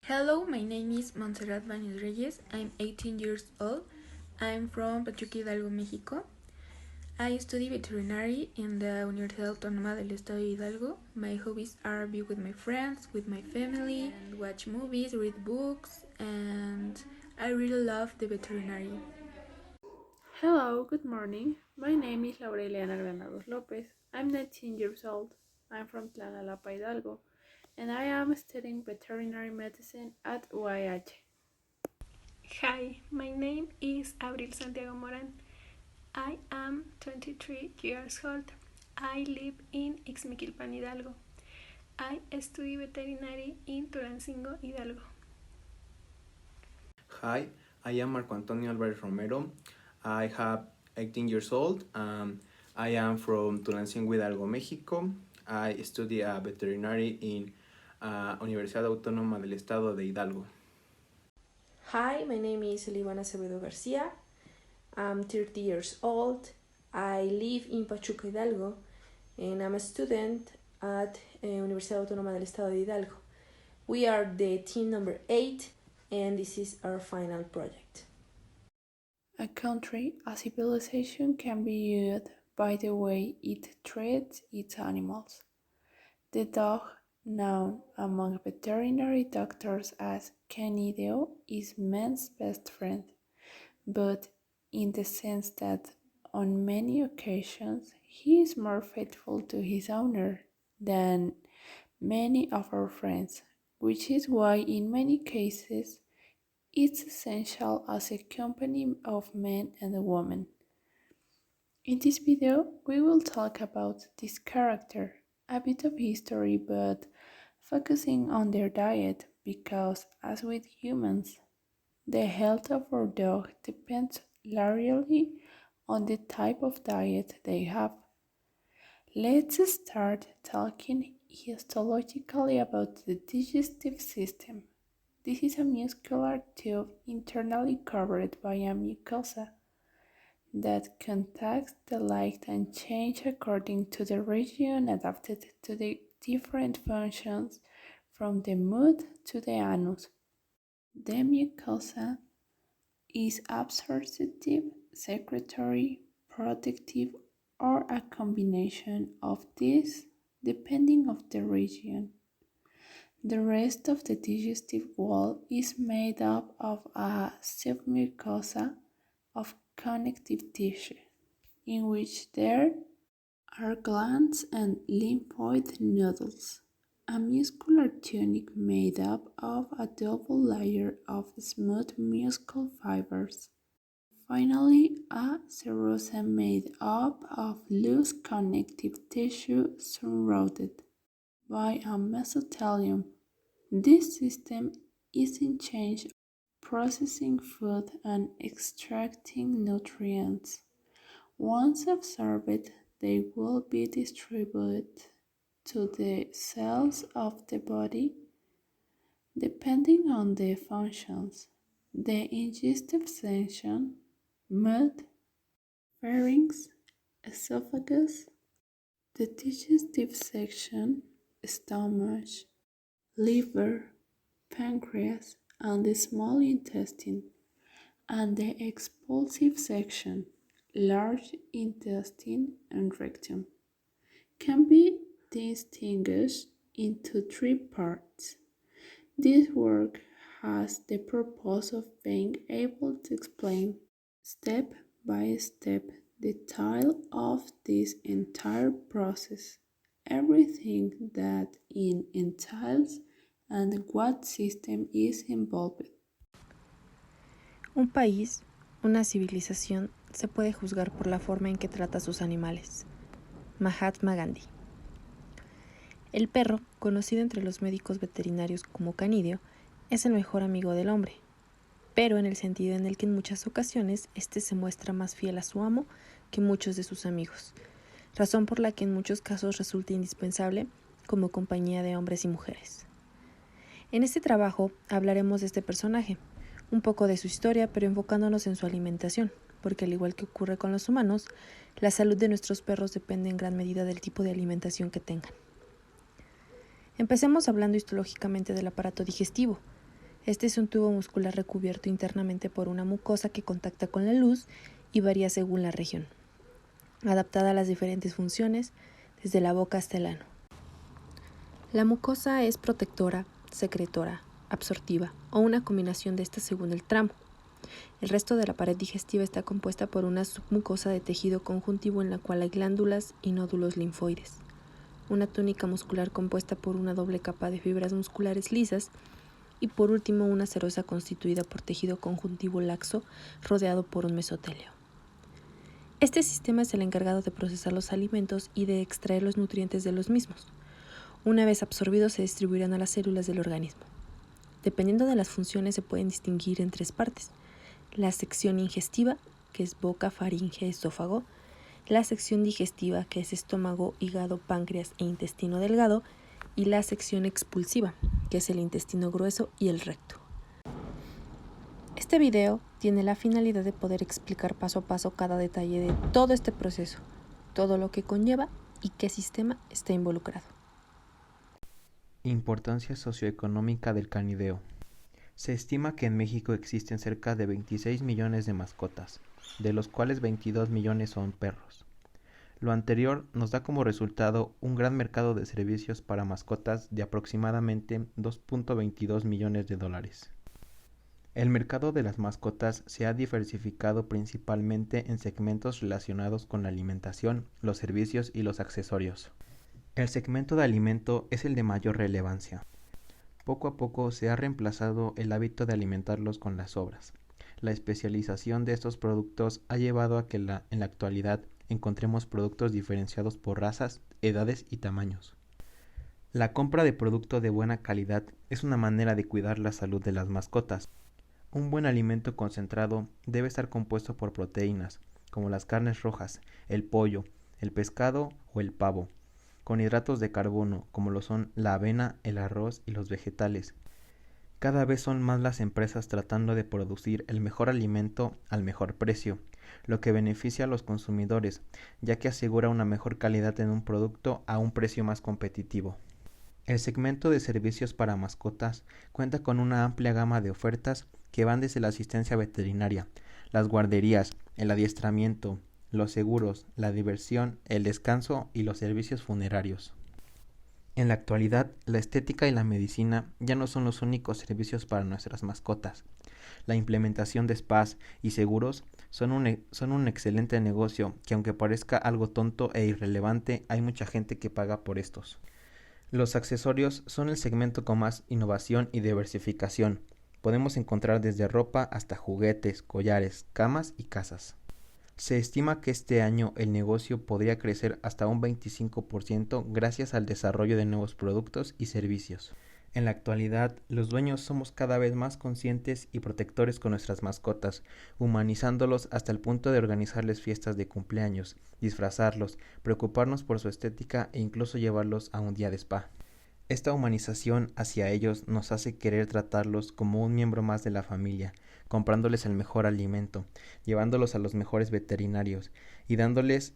Hello, my name is Montserrat Baños Reyes. I'm 18 years old. I'm from Pachuca Hidalgo, Mexico. I study veterinary in the Universidad Autónoma del Estado de Hidalgo. My hobbies are be with my friends, with my family, and watch movies, read books, and I really love the veterinary. Hello, good morning. My name is Laureliana Granados Lopez. I'm 19 years old. I'm from Tlaxcala, Hidalgo, and I am studying veterinary medicine at UAH. Hi, my name is Abril Santiago Moran. I am 23 years old. I live in Ixmiquilpan, Hidalgo. I study veterinary in Tulancingo, Hidalgo. Hi, I am Marco Antonio Alvarez Romero. I have 18 years old. I am from Tulancingo, Hidalgo, Mexico. I study veterinary in Universidad Autónoma del Estado de Hidalgo. Hi, my name is Elivana Acevedo Garcia. I'm 30 years old. I live in Pachuca, Hidalgo, and I'm a student at Universidad Autónoma del Estado de Hidalgo. We are the team number 8, and this is our final project. A country, a civilization can be viewed by the way it treats its animals. The dog, known among veterinary doctors as Canidio, is man's best friend, but in the sense that on many occasions he is more faithful to his owner than many of our friends, which is why in many cases it's essential as a company of men and women. In this video, we will talk about this character, a bit of history, but focusing on their diet because, as with humans, the health of our dog depends largely on the type of diet they have. Let's start talking histologically about the digestive system. This is a muscular tube internally covered by a mucosa that contacts the light and change according to the region adapted to the different functions from the mouth to the anus. The mucosa is absorptive, secretory, protective, or a combination of these depending on the region. The rest of the digestive wall is made up of a submucosa of connective tissue, in which there are glands and lymphoid nodules. A muscular tunic made up of a double layer of smooth muscle fibers. Finally, a serosa made up of loose connective tissue surrounded by a mesothelium. This system is in charge of processing food and extracting nutrients. Once absorbed, they will be distributed to the cells of the body depending on their functions. The digestive section, mouth, pharynx, esophagus, the digestive section, stomach, liver, pancreas, and the small intestine, and the expulsive section, large intestine and rectum, can be distinguished into three parts. This work has the purpose of being able to explain step by step the detail of this entire process, everything that it entails and what system is involved. Un país, una civilización, se puede juzgar por la forma en que trata a sus animales. Mahatma Gandhi. El perro, conocido entre los médicos veterinarios como canidio, es el mejor amigo del hombre, pero en el sentido en el que en muchas ocasiones éste se muestra más fiel a su amo que muchos de sus amigos, razón por la que en muchos casos resulta indispensable como compañía de hombres y mujeres. En este trabajo hablaremos de este personaje, un poco de su historia, pero enfocándonos en su alimentación, porque al igual que ocurre con los humanos, la salud de nuestros perros depende en gran medida del tipo de alimentación que tengan. Empecemos hablando histológicamente del aparato digestivo. Este es un tubo muscular recubierto internamente por una mucosa que contacta con la luz y varía según la región, adaptada a las diferentes funciones, desde la boca hasta el ano. La mucosa es protectora, secretora, absortiva o una combinación de estas según el tramo. El resto de la pared digestiva está compuesta por una submucosa de tejido conjuntivo en la cual hay glándulas y nódulos linfoides, una túnica muscular compuesta por una doble capa de fibras musculares lisas y por último una serosa constituida por tejido conjuntivo laxo rodeado por un mesotelio. Este sistema es el encargado de procesar los alimentos y de extraer los nutrientes de los mismos. Una vez absorbidos se distribuirán a las células del organismo. Dependiendo de las funciones se pueden distinguir en 3 partes: la sección ingestiva, que es boca, faringe, esófago; la sección digestiva, que es estómago, hígado, páncreas e intestino delgado; y la sección expulsiva, que es el intestino grueso y el recto. Este video tiene la finalidad de poder explicar paso a paso cada detalle de todo este proceso, todo lo que conlleva y qué sistema está involucrado. Importancia socioeconómica del canideo. Se estima que en México existen cerca de 26 millones de mascotas, de los cuales 22 millones son perros. Lo anterior nos da como resultado un gran mercado de servicios para mascotas de aproximadamente 2.22 millones de dólares. El mercado de las mascotas se ha diversificado principalmente en segmentos relacionados con la alimentación, los servicios y los accesorios. El segmento de alimento es el de mayor relevancia. Poco a poco se ha reemplazado el hábito de alimentarlos con las sobras. La especialización de estos productos ha llevado a que en la actualidad encontremos productos diferenciados por razas, edades y tamaños. La compra de producto de buena calidad es una manera de cuidar la salud de las mascotas. Un buen alimento concentrado debe estar compuesto por proteínas, como las carnes rojas, el pollo, el pescado o el pavo, con hidratos de carbono, como lo son la avena, el arroz y los vegetales. Cada vez son más las empresas tratando de producir el mejor alimento al mejor precio, lo que beneficia a los consumidores, ya que asegura una mejor calidad en un producto a un precio más competitivo. El segmento de servicios para mascotas cuenta con una amplia gama de ofertas que van desde la asistencia veterinaria, las guarderías, el adiestramiento, los seguros, la diversión, el descanso y los servicios funerarios. En la actualidad, la estética y la medicina ya no son los únicos servicios para nuestras mascotas. La implementación de spas y seguros son un excelente negocio que, aunque parezca algo tonto e irrelevante, hay mucha gente que paga por estos. Los accesorios son el segmento con más innovación y diversificación. Podemos encontrar desde ropa hasta juguetes, collares, camas y casas. Se estima que este año el negocio podría crecer hasta un 25% gracias al desarrollo de nuevos productos y servicios. En la actualidad, los dueños somos cada vez más conscientes y protectores con nuestras mascotas, humanizándolos hasta el punto de organizarles fiestas de cumpleaños, disfrazarlos, preocuparnos por su estética e incluso llevarlos a un día de spa. Esta humanización hacia ellos nos hace querer tratarlos como un miembro más de la familia, comprándoles el mejor alimento, llevándolos a los mejores veterinarios y dándoles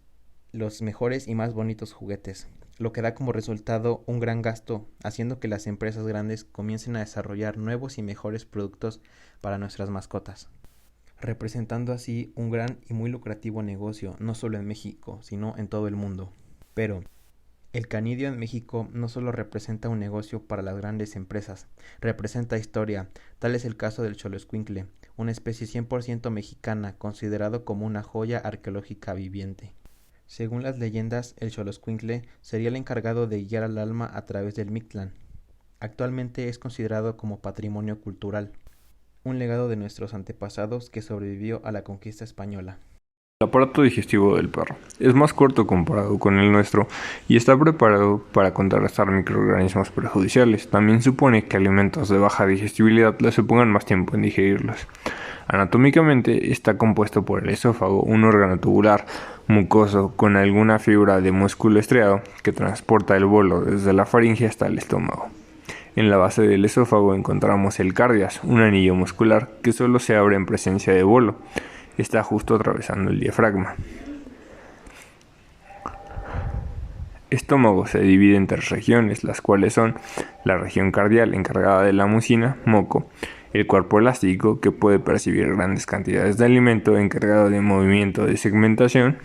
los mejores y más bonitos juguetes, lo que da como resultado un gran gasto, haciendo que las empresas grandes comiencen a desarrollar nuevos y mejores productos para nuestras mascotas, representando así un gran y muy lucrativo negocio, no solo en México, sino en todo el mundo. Pero el canidio en México no solo representa un negocio para las grandes empresas, representa historia. Tal es el caso del xoloescuincle, una especie 100% mexicana, considerado como una joya arqueológica viviente. Según las leyendas, el xoloescuincle sería el encargado de guiar al alma a través del Mictlán. Actualmente es considerado como patrimonio cultural, un legado de nuestros antepasados que sobrevivió a la conquista española. El aparato digestivo del perro es más corto comparado con el nuestro y está preparado para contrarrestar microorganismos perjudiciales. También supone que alimentos de baja digestibilidad les supongan más tiempo en digerirlos. Anatómicamente está compuesto por el esófago, un órgano tubular, mucoso, con alguna fibra de músculo estriado que transporta el bolo desde la faringe hasta el estómago. En la base del esófago encontramos el cardias, un anillo muscular que solo se abre en presencia de bolo. Está justo atravesando el diafragma. Estómago se divide en 3 regiones, las cuales son la región cardial encargada de la mucina, moco, el cuerpo elástico, que puede percibir grandes cantidades de alimento encargado de movimiento de segmentación,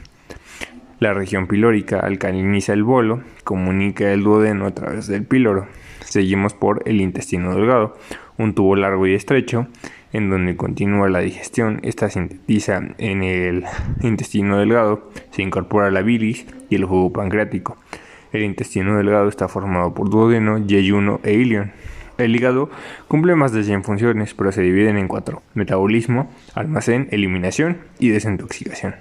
la región pilórica alcaliniza el bolo, comunica el duodeno a través del píloro. Seguimos por el intestino delgado, un tubo largo y estrecho, en donde continúa la digestión. Esta sintetiza en el intestino delgado, se incorpora la bilis y el jugo pancreático. El intestino delgado está formado por duodeno, yeyuno e ilion. El hígado cumple más de 100 funciones, pero se dividen en 4: metabolismo, almacén, eliminación y desintoxicación.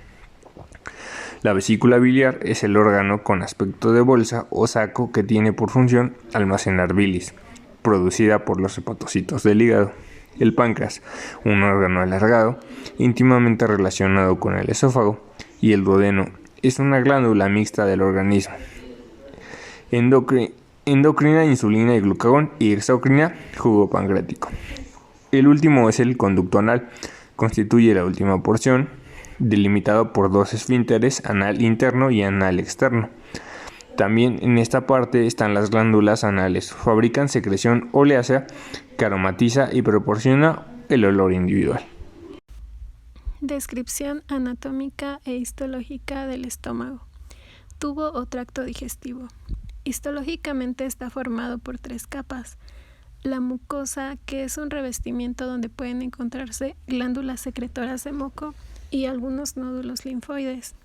La vesícula biliar es el órgano con aspecto de bolsa o saco que tiene por función almacenar bilis, producida por los hepatocitos del hígado. El páncreas, un órgano alargado, íntimamente relacionado con el esófago, y el duodeno es una glándula mixta del organismo. Endocrina, insulina y glucagón, y exócrina, jugo pancreático. El último es el conducto anal, constituye la última porción, delimitado por 2 esfínteres, anal interno y anal externo. También en esta parte están las glándulas anales, fabrican secreción oleácea que aromatiza y proporciona el olor individual. Descripción anatómica e histológica del estómago. Tubo o tracto digestivo. Histológicamente está formado por 3 capas. La mucosa, que es un revestimiento donde pueden encontrarse glándulas secretoras de moco y algunos nódulos linfoides.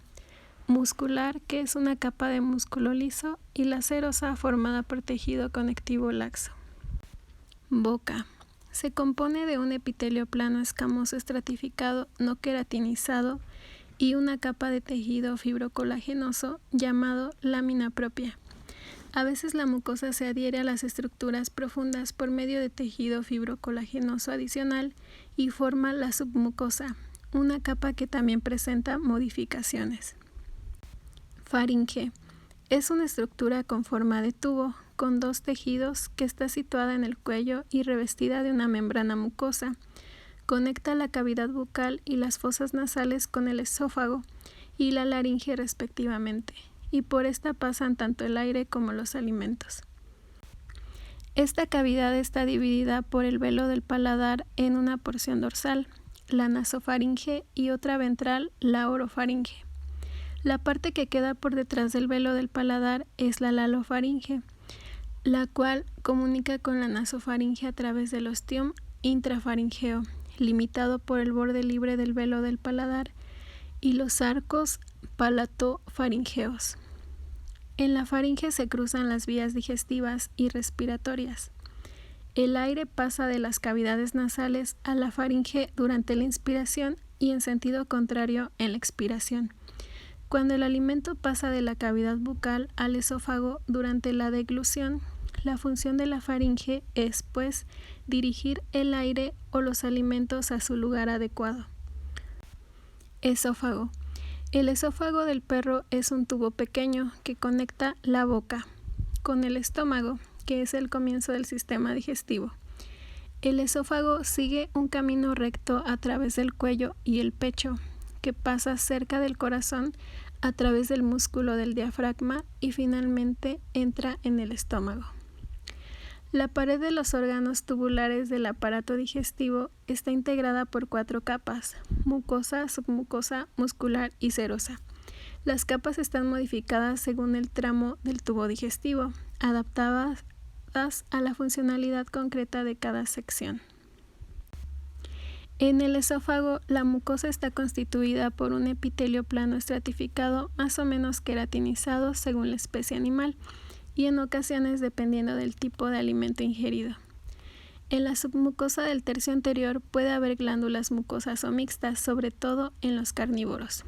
Muscular, que es una capa de músculo liso, y la serosa, formada por tejido conectivo laxo. Boca. Se compone de un epitelio plano escamoso estratificado no queratinizado y una capa de tejido fibrocolagenoso llamado lámina propia. A veces la mucosa se adhiere a las estructuras profundas por medio de tejido fibrocolagenoso adicional y forma la submucosa, una capa que también presenta modificaciones. Faringe. Es una estructura con forma de tubo, con 2 tejidos, que está situada en el cuello y revestida de una membrana mucosa. Conecta la cavidad bucal y las fosas nasales con el esófago y la laringe respectivamente, y por esta pasan tanto el aire como los alimentos. Esta cavidad está dividida por el velo del paladar en una porción dorsal, la nasofaringe, y otra ventral, la orofaringe. La parte que queda por detrás del velo del paladar es la lalofaringe, la cual comunica con la nasofaringe a través del ostium intrafaringeo, limitado por el borde libre del velo del paladar, y los arcos palatofaringeos. En la faringe se cruzan las vías digestivas y respiratorias. El aire pasa de las cavidades nasales a la faringe durante la inspiración y en sentido contrario en la expiración. Cuando el alimento pasa de la cavidad bucal al esófago durante la deglución, la función de la faringe es, pues, dirigir el aire o los alimentos a su lugar adecuado. Esófago. El esófago del perro es un tubo pequeño que conecta la boca con el estómago, que es el comienzo del sistema digestivo. El esófago sigue un camino recto a través del cuello y el pecho, que pasa cerca del corazón a través del músculo del diafragma y finalmente entra en el estómago. La pared de los órganos tubulares del aparato digestivo está integrada por 4 capas: mucosa, submucosa, muscular y serosa. Las capas están modificadas según el tramo del tubo digestivo, adaptadas a la funcionalidad concreta de cada sección. En el esófago, la mucosa está constituida por un epitelio plano estratificado más o menos queratinizado según la especie animal y en ocasiones dependiendo del tipo de alimento ingerido. En la submucosa del tercio anterior puede haber glándulas mucosas o mixtas, sobre todo en los carnívoros.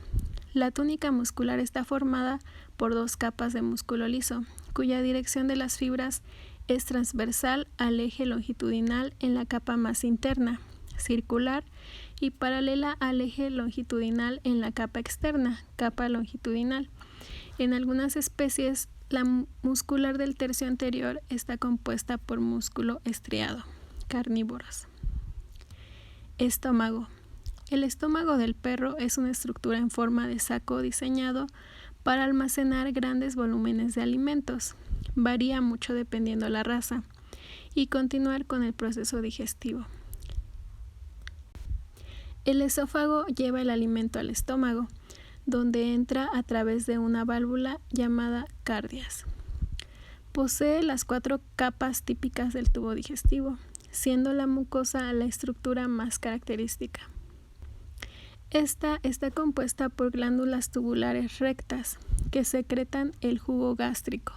La túnica muscular está formada por 2 capas de músculo liso, cuya dirección de las fibras es transversal al eje longitudinal en la capa más interna, circular, y paralela al eje longitudinal en la capa externa, capa longitudinal. En algunas especies, la muscular del tercio anterior está compuesta por músculo estriado, carnívoros. Estómago. El estómago del perro es una estructura en forma de saco diseñado para almacenar grandes volúmenes de alimentos. Varía mucho dependiendo la raza. Y continuar con el proceso digestivo. El esófago lleva el alimento al estómago, donde entra a través de una válvula llamada cardias. Posee las 4 capas típicas del tubo digestivo, siendo la mucosa la estructura más característica. Esta está compuesta por glándulas tubulares rectas que secretan el jugo gástrico.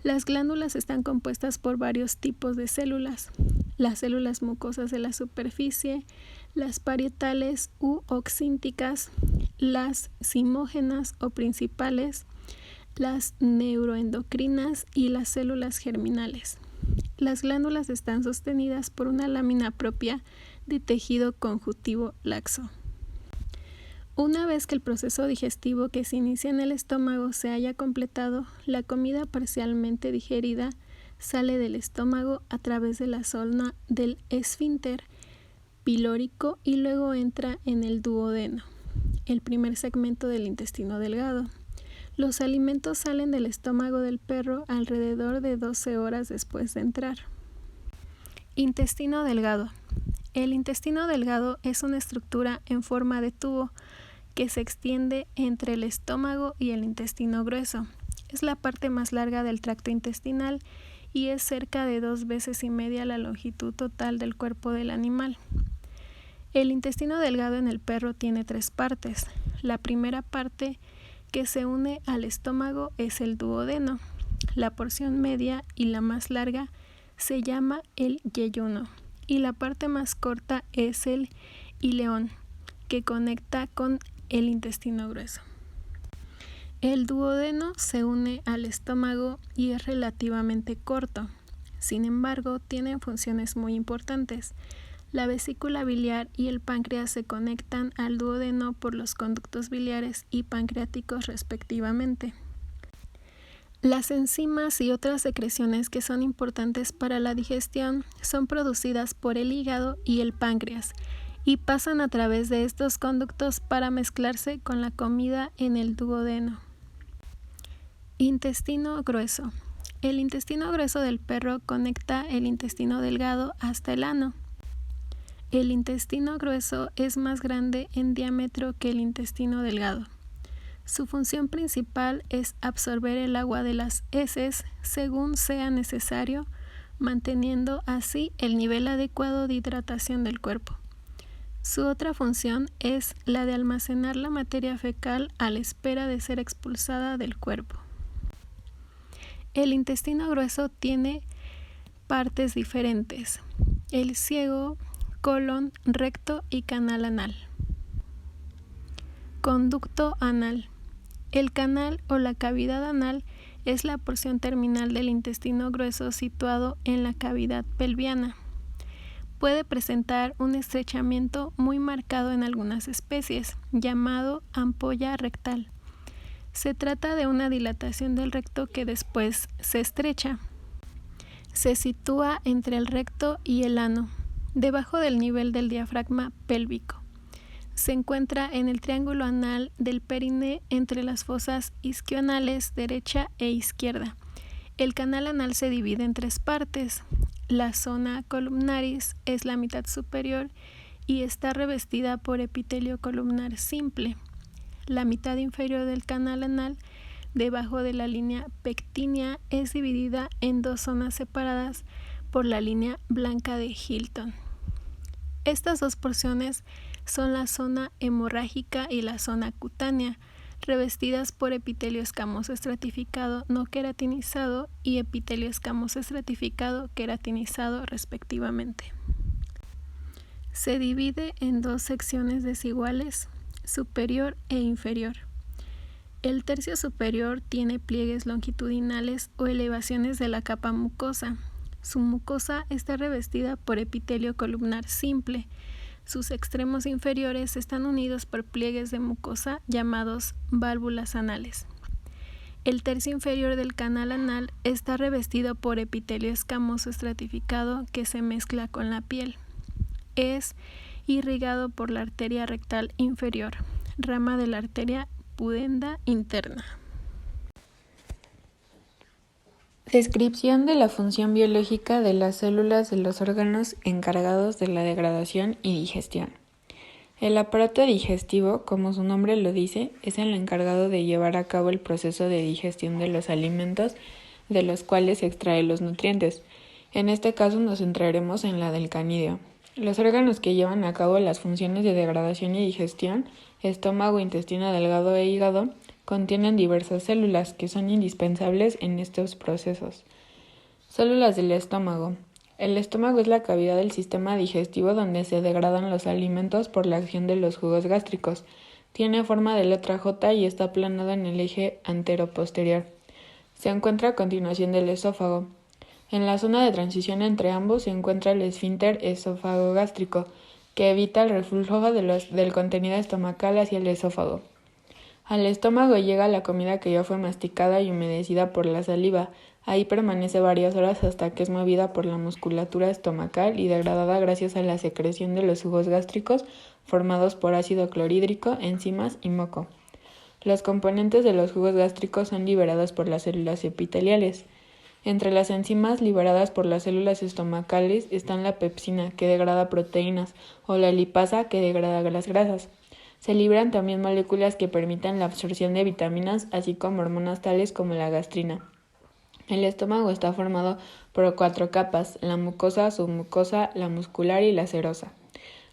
Las glándulas están compuestas por varios tipos de células: las células mucosas de la superficie, las parietales u oxínticas, las zimógenas o principales, las neuroendocrinas y las células germinales. Las glándulas están sostenidas por una lámina propia de tejido conjuntivo laxo. Una vez que el proceso digestivo que se inicia en el estómago se haya completado, la comida parcialmente digerida sale del estómago a través de la zona del esfínter pilórico y luego entra en el duodeno, el primer segmento del intestino delgado. Los alimentos salen del estómago del perro alrededor de 12 horas después de entrar. Intestino delgado. El intestino delgado es una estructura en forma de tubo que se extiende entre el estómago y el intestino grueso. Es la parte más larga del tracto intestinal y es cerca de 2,5 veces la longitud total del cuerpo del animal. El intestino delgado en el perro tiene 3 partes. La primera parte que se une al estómago es el duodeno. La porción media y la más larga se llama el yeyuno y la parte más corta es el ileón, que conecta con el intestino grueso. El duodeno se une al estómago y es relativamente corto. Sin embargo, tiene funciones muy importantes. La vesícula biliar y el páncreas se conectan al duodeno por los conductos biliares y pancreáticos respectivamente. Las enzimas y otras secreciones que son importantes para la digestión son producidas por el hígado y el páncreas y pasan a través de estos conductos para mezclarse con la comida en el duodeno. Intestino grueso. El intestino grueso del perro conecta el intestino delgado hasta el ano. El intestino grueso es más grande en diámetro que el intestino delgado. Su función principal es absorber el agua de las heces según sea necesario, manteniendo así el nivel adecuado de hidratación del cuerpo. Su otra función es la de almacenar la materia fecal a la espera de ser expulsada del cuerpo. El intestino grueso tiene partes diferentes: el ciego, colon, recto y canal anal. Conducto anal. El canal o la cavidad anal es la porción terminal del intestino grueso situado en la cavidad pelviana. Puede presentar un estrechamiento muy marcado en algunas especies, llamado ampolla rectal. Se trata de una dilatación del recto que después se estrecha. Se sitúa entre el recto y el ano, debajo del nivel del diafragma pélvico. Se encuentra en el triángulo anal del perine entre las fosas isquioanales derecha e izquierda. El canal anal se divide en 3 partes. La zona columnaris es la mitad superior y está revestida por epitelio columnar simple. La mitad inferior del canal anal, debajo de la línea pectínea, es dividida en 2 zonas separadas por la línea blanca de Hilton. Estas 2 porciones son la zona hemorrágica y la zona cutánea, revestidas por epitelio escamoso estratificado no queratinizado y epitelio escamoso estratificado queratinizado respectivamente. Se divide en 2 secciones desiguales, superior e inferior. El tercio superior tiene pliegues longitudinales o elevaciones de la capa mucosa. Su mucosa está revestida por epitelio columnar simple. Sus extremos inferiores están unidos por pliegues de mucosa llamados válvulas anales. El tercio inferior del canal anal está revestido por epitelio escamoso estratificado que se mezcla con la piel. Es irrigado por la arteria rectal inferior, rama de la arteria pudenda interna. Descripción de la función biológica de las células de los órganos encargados de la degradación y digestión. El aparato digestivo, como su nombre lo dice, es el encargado de llevar a cabo el proceso de digestión de los alimentos de los cuales se extraen los nutrientes. En este caso nos centraremos en la del canídeo. Los órganos que llevan a cabo las funciones de degradación y digestión, estómago, intestino delgado e hígado, contienen diversas células que son indispensables en estos procesos. Células del estómago. El estómago es la cavidad del sistema digestivo donde se degradan los alimentos por la acción de los jugos gástricos. Tiene forma de letra J y está aplanado en el eje anteroposterior. Se encuentra a continuación del esófago. En la zona de transición entre ambos se encuentra el esfínter esófago-gástrico, que evita el reflujo del contenido estomacal hacia el esófago. Al estómago llega la comida que ya fue masticada y humedecida por la saliva. Ahí permanece varias horas hasta que es movida por la musculatura estomacal y degradada gracias a la secreción de los jugos gástricos formados por ácido clorhídrico, enzimas y moco. Los componentes de los jugos gástricos son liberados por las células epiteliales. Entre las enzimas liberadas por las células estomacales están la pepsina, que degrada proteínas, o la lipasa, que degrada las grasas. Se liberan también moléculas que permiten la absorción de vitaminas, así como hormonas tales como la gastrina. El estómago está formado por 4 capas: la mucosa, submucosa, la muscular y la serosa.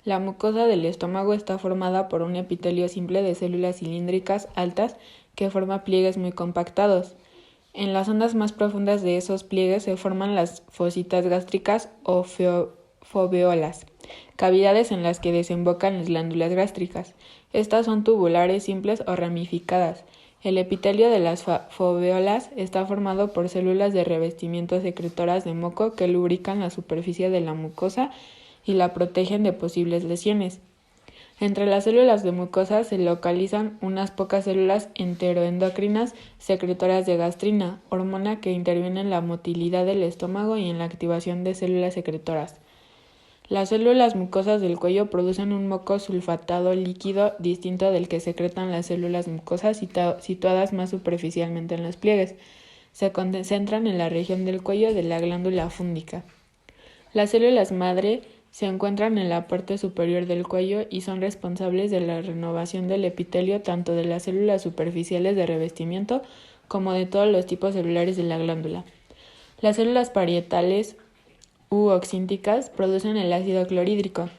La mucosa del estómago está formada por un epitelio simple de células cilíndricas altas que forma pliegues muy compactados. En las zonas más profundas de esos pliegues se forman las fositas gástricas o foveolas, cavidades en las que desembocan las glándulas gástricas. Estas son tubulares, simples o ramificadas. El epitelio de las foveolas está formado por células de revestimiento secretoras de moco que lubrican la superficie de la mucosa y la protegen de posibles lesiones. Entre las células de mucosa se localizan unas pocas células enteroendocrinas secretoras de gastrina, hormona que interviene en la motilidad del estómago y en la activación de células secretoras. Las células mucosas del cuello producen un moco sulfatado líquido distinto del que secretan las células mucosas situadas más superficialmente en los pliegues. Se concentran en la región del cuello de la glándula fúndica. Las células madre se encuentran en la parte superior del cuello y son responsables de la renovación del epitelio tanto de las células superficiales de revestimiento como de todos los tipos celulares de la glándula. Las células parietales u oxínticas producen el ácido clorhídrico.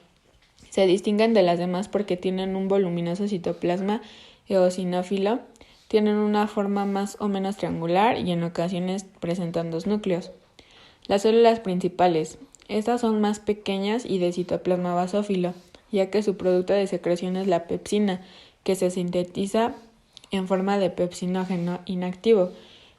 Se distinguen de las demás porque tienen un voluminoso citoplasma eosinófilo, tienen una forma más o menos triangular y en ocasiones presentan 2 núcleos. Las células principales. Estas son más pequeñas y de citoplasma basófilo, ya que su producto de secreción es la pepsina, que se sintetiza en forma de pepsinógeno inactivo.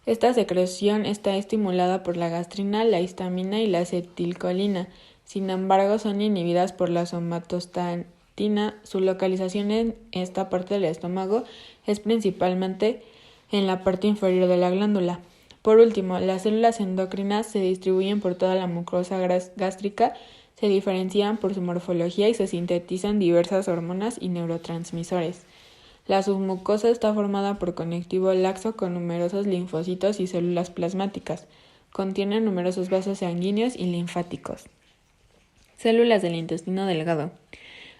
Esta secreción está estimulada por la gastrina, la histamina y la acetilcolina. Sin embargo, son inhibidas por la somatostatina. Su localización en esta parte del estómago es principalmente en la parte inferior de la glándula. Por último, las células endocrinas se distribuyen por toda la mucosa gástrica, se diferencian por su morfología y se sintetizan diversas hormonas y neurotransmisores. La submucosa está formada por conectivo laxo con numerosos linfocitos y células plasmáticas. Contiene numerosos vasos sanguíneos y linfáticos. Células del intestino delgado.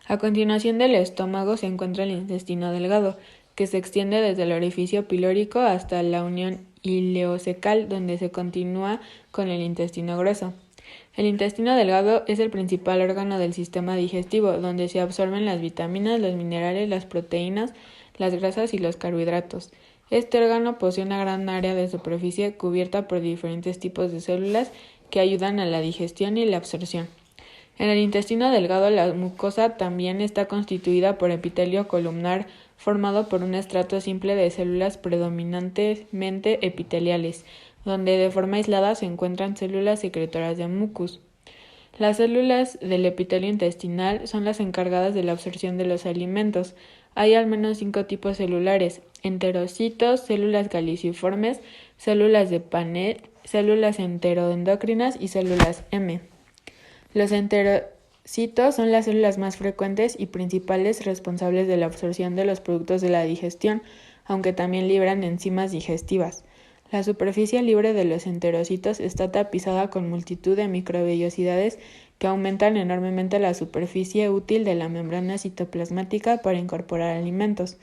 A continuación del estómago se encuentra el intestino delgado, que se extiende desde el orificio pilórico hasta la unión ileocecal, donde se continúa con el intestino grueso. El intestino delgado es el principal órgano del sistema digestivo, donde se absorben las vitaminas, los minerales, las proteínas, las grasas y los carbohidratos. Este órgano posee una gran área de superficie cubierta por diferentes tipos de células que ayudan a la digestión y la absorción. En el intestino delgado, la mucosa también está constituida por epitelio columnar formado por un estrato simple de células predominantemente epiteliales, donde de forma aislada se encuentran células secretoras de mucus. Las células del epitelio intestinal son las encargadas de la absorción de los alimentos. Hay al menos 5 tipos celulares: enterocitos, células galiciformes, células de Panel, células enteroendocrinas y células M. Los enterocitos son las células más frecuentes y principales responsables de la absorción de los productos de la digestión, aunque también liberan enzimas digestivas. La superficie libre de los enterocitos está tapizada con multitud de microvellosidades que aumentan enormemente la superficie útil de la membrana citoplasmática para incorporar alimentos.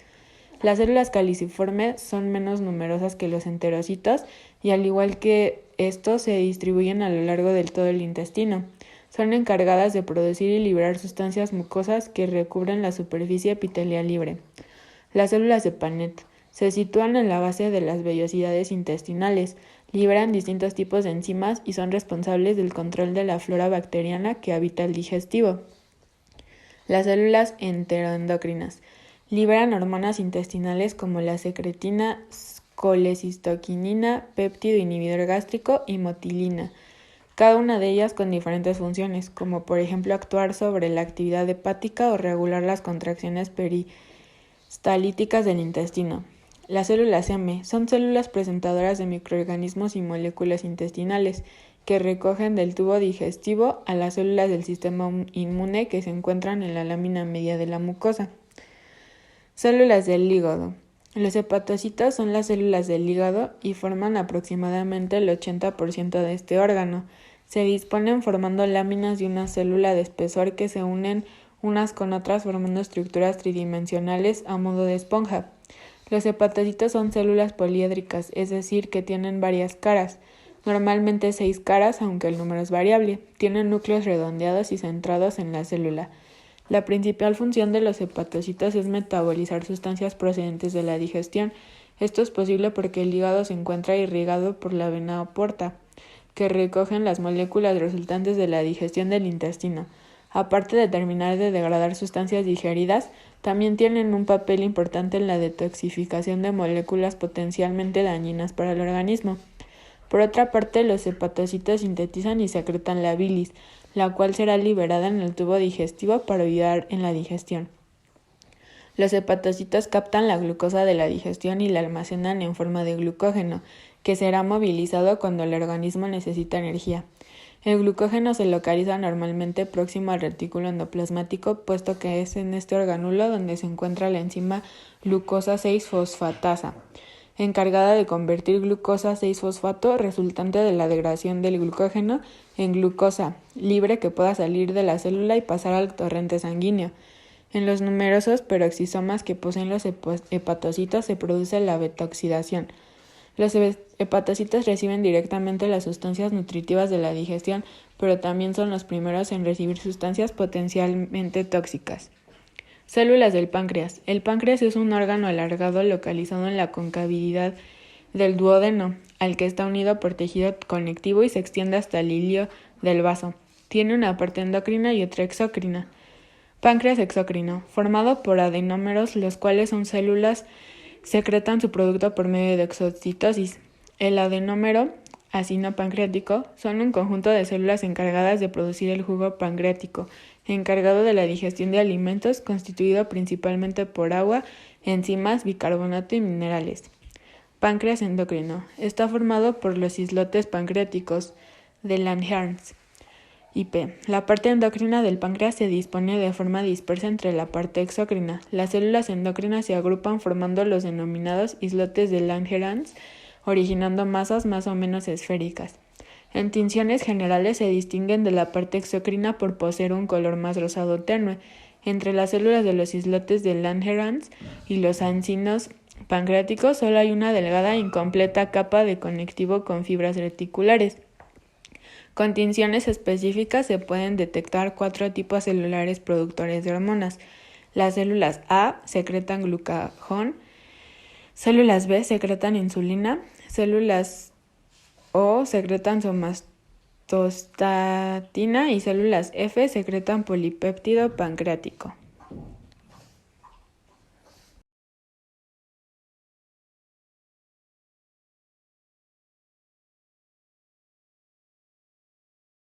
Las células caliciformes son menos numerosas que los enterocitos y al igual que estos se distribuyen a lo largo del todo el intestino. Son encargadas de producir y liberar sustancias mucosas que recubren la superficie epitelial libre. Las células de Paneth se sitúan en la base de las vellosidades intestinales, liberan distintos tipos de enzimas y son responsables del control de la flora bacteriana que habita el digestivo. Las células enteroendocrinas liberan hormonas intestinales como la secretina, colecistoquinina, péptido inhibidor gástrico y motilina, cada una de ellas con diferentes funciones, como por ejemplo actuar sobre la actividad hepática o regular las contracciones peristaltíticas del intestino. Las células M son células presentadoras de microorganismos y moléculas intestinales que recogen del tubo digestivo a las células del sistema inmune que se encuentran en la lámina media de la mucosa. Células del hígado. Los hepatocitos son las células del hígado y forman aproximadamente el 80% de este órgano. Se disponen formando láminas de una célula de espesor que se unen unas con otras formando estructuras tridimensionales a modo de esponja. Los hepatocitos son células poliédricas, es decir, que tienen varias caras, normalmente 6 caras, aunque el número es variable. Tienen núcleos redondeados y centrados en la célula. La principal función de los hepatocitos es metabolizar sustancias procedentes de la digestión. Esto es posible porque el hígado se encuentra irrigado por la vena porta, que recogen las moléculas resultantes de la digestión del intestino. Aparte de terminar de degradar sustancias digeridas, también tienen un papel importante en la detoxificación de moléculas potencialmente dañinas para el organismo. Por otra parte, los hepatocitos sintetizan y secretan la bilis, la cual será liberada en el tubo digestivo para ayudar en la digestión. Los hepatocitos captan la glucosa de la digestión y la almacenan en forma de glucógeno, que será movilizado cuando el organismo necesita energía. El glucógeno se localiza normalmente próximo al retículo endoplasmático, puesto que es en este orgánulo donde se encuentra la enzima glucosa 6-fosfatasa, encargada de convertir glucosa 6-fosfato resultante de la degradación del glucógeno en glucosa libre que pueda salir de la célula y pasar al torrente sanguíneo. En los numerosos peroxisomas que poseen los hepatocitos se produce la beta-oxidación. Los hepatocitos reciben directamente las sustancias nutritivas de la digestión, pero también son los primeros en recibir sustancias potencialmente tóxicas. Células del páncreas. El páncreas es un órgano alargado localizado en la concavidad del duodeno, al que está unido por tejido conectivo y se extiende hasta el hilio del vaso. Tiene una parte endocrina y otra exócrina. Páncreas exócrino, formado por adenómeros, los cuales son células secretan su producto por medio de exocitosis. El adenómero acino pancreático son un conjunto de células encargadas de producir el jugo pancreático, encargado de la digestión de alimentos, constituido principalmente por agua, enzimas, bicarbonato y minerales. Páncreas endocrino está formado por los islotes pancreáticos de Langerhans. IP. La parte endocrina del páncreas se dispone de forma dispersa entre la parte exócrina. Las células endocrinas se agrupan formando los denominados islotes de Langerhans, originando masas más o menos esféricas. En tinciones generales se distinguen de la parte exócrina por poseer un color más rosado tenue. Entre las células de los islotes de Langerhans y los acinos pancreáticos solo hay una delgada e incompleta capa de conectivo con fibras reticulares. Con tinciones específicas se pueden detectar 4 tipos celulares productores de hormonas. Las células A secretan glucagón, células B secretan insulina, células O secretan somatostatina y células F secretan polipéptido pancreático.